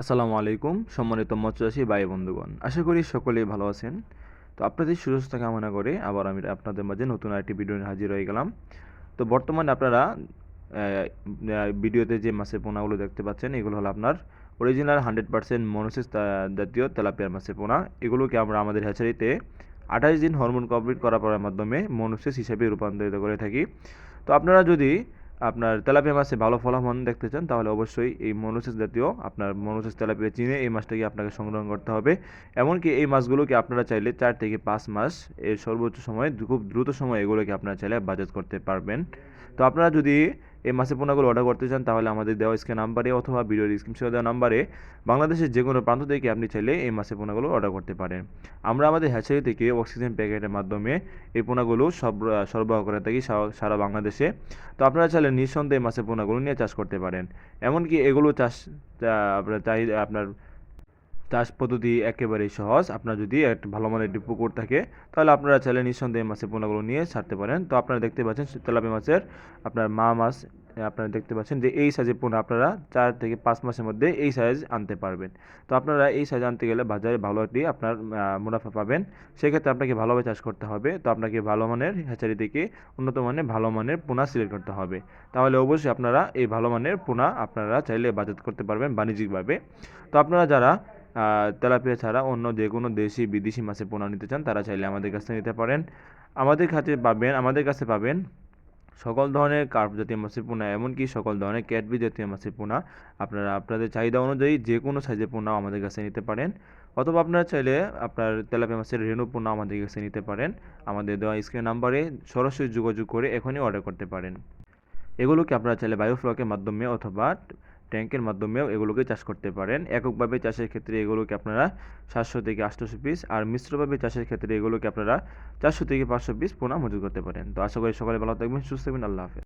আসসালামু আলাইকুম সম্মানিত মৎস্যচাষী ভাই বন্ধুগণ, আশা করি সকলেই ভালো আছেন। তো আপনাদের সুস্বাস্থ্য কামনা করে আবার আমি আপনাদের মাঝে নতুন আরেকটি ভিডিও নিয়ে হাজির হয়ে গেলাম। তো বর্তমানে আপনারা ভিডিওতে যে মাছের পোনাগুলো দেখতে পাচ্ছেন, এগুলো হলো আপনার অরিজিনাল 100% মনোসিস জাতীয় তেলাপিয়ার মাছের পোনা। এগুলোকে আমরা আমাদের হ্যাচারিতে 28 দিন হরমোন কমপ্লিট করার মাধ্যমে মনোসিস হিসেবে রূপান্তরিত করে থাকি। তো আপনারা যদি আপনার তেলাপিয়া মাছে ভালো ফলাফল দেখতে চান, তাহলে অবশ্যই এই মনোসিস জাতীয় আপনার মনোসিস তেলাপিয়া চিনে এই মাছটাকে আপনাকে সংগ্রহ করতে হবে। এমনকি এই মাছগুলোকে আপনারা চাইলে 4 থেকে 5 মাস এর সর্বোচ্চ সময়ে খুব দ্রুত সময়ে এগুলোকে আপনারা চাইলে বাজার করতে পারবেন। তো আপনারা যদি এই মাছের পোনাগুলো অর্ডার করতে চান, তাহলে আমাদের দেওয়া স্ক্রিন নাম্বারে অথবা ভিডিওর স্ক্রিনশটে দেওয়া নাম্বারে বাংলাদেশের যে কোনো প্রান্ত থেকে আপনি চাইলে এই মাছের পোনাগুলো অর্ডার করতে পারেন। আমরা আমাদের হ্যাচারি থেকে অক্সিজেন প্যাকেটের মাধ্যমে এই পোনাগুলো সরবরাহ করে থাকি সারা বাংলাদেশে। তো আপনারা চাইলে নিঃসন্দেহে মাছের পোনাগুলো নিয়ে চাষ করতে পারেন। এমনকি এগুলো আপনার চাষ পদ্ধতি একেবারেই সহজ। আপনার যদি একটা ভালো মানের একটি পুকুর থাকে, তাহলে আপনারা চাইলে নিঃসন্দেহে মাছের পোনাগুলো নিয়ে ছাড়তে পারেন। তো আপনারা দেখতে পাচ্ছেন তেলাপিয়া মাছের আপনার মা মাছ, আপনারা দেখতে পাচ্ছেন যে এই সাইজের পোনা আপনারা 4 থেকে 5 মাসের মধ্যে এই সাইজ আনতে পারবেন। তো আপনারা এই সাইজ আনতে গেলে বাজারে ভালো একটি আপনার মুনাফা পাবেন। সেক্ষেত্রে আপনাকে ভালোভাবে চাষ করতে হবে। তো আপনাকে ভালো মানের হ্যাচারি থেকে উন্নত মানের ভালো মানের পোনা সিলেক্ট করতে হবে। তাহলে অবশ্যই আপনারা এই ভালো মানের পোনা আপনারা চাইলে বাজার করতে পারবেন বাণিজ্যিকভাবে। তো আপনারা যারা তেলাপিয়া ছাড়া অন্য যে কোনো দেশি বিদেশি মাছের পোনা নিতে চান, তারা চাইলে আমাদের কাছে নিতে পারেন। আমাদের কাছে পাবেন সকল ধরনের কার্প জাতীয় মাছের পোনা, এমনকি সকল ধরনের ক্যাটবি জাতীয় মাছের পোনা। আপনারা আপনাদের চাহিদা অনুযায়ী যে কোনো সাইজের পোনাও আমাদের কাছে নিতে পারেন, অথবা আপনারা চাইলে আপনার তেলাপিয়া মাছের রেণু পোনা আমাদের কাছে নিতে পারেন। আমাদের দেওয়া স্ক্রিন নাম্বারে সরাসরি যোগাযোগ করে এখনই অর্ডার করতে পারেন। এগুলোকে আপনারা চাইলে বায়োফ্লকের মাধ্যমে অথবা ট্যাঙ্কের মাধ্যমেও এগুলোকে চাষ করতে পারেন। এককভাবে চাষের ক্ষেত্রে এগুলোকে আপনারা 700 থেকে 800 পিস, আর মিশ্রভাবে চাষের ক্ষেত্রে এগুলোকে আপনারা 400 থেকে 500 পিস পোনা মজুত করতে পারেন। তো আশা করি সকালে ভালো থাকবেন, সুস্থ থাকবেন। আল্লাহ হাফেজ।